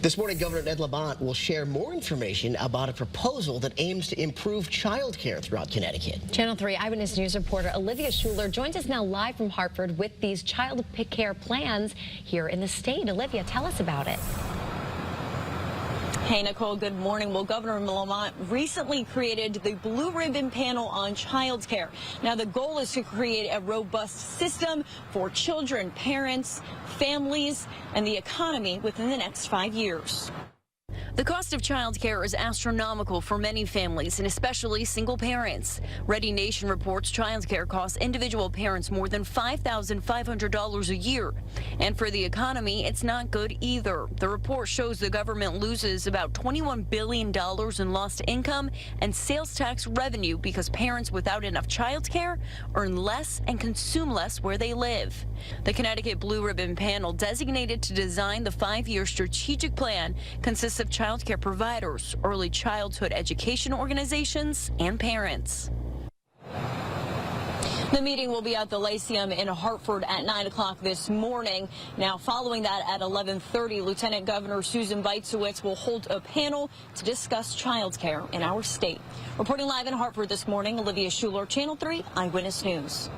This morning, Governor Lamont will share more information about a proposal that aims to improve child care throughout Connecticut. Channel 3 Eyewitness News reporter Olivia Schuler joins us now live from Hartford with these child care plans here in the state. Olivia, tell us about it. Hey, Nicole, good morning. Well, Governor Lamont recently created the Blue Ribbon Panel on Child Care. Now, the goal is to create a robust system for children, parents, families, and the economy within the next 5 years. The cost of child care is astronomical for many families, and especially single parents. Ready Nation reports child care costs individual parents more than $5,500 a year. And for the economy, it's not good either. The report shows the government loses about $21 billion in lost income and sales tax revenue because parents without enough child care earn less and consume less where they live. The Connecticut Blue Ribbon Panel, designated to design the 5-year strategic plan, consists of child care providers, early childhood education organizations, and parents. The meeting will be at the Lyceum in Hartford at 9 o'clock this morning. Now, following that at 11:30, Lieutenant Governor Susan Beitzowitz will hold a panel to discuss child care in our state. Reporting live in Hartford this morning, Olivia Schuler, Channel 3 Eyewitness News.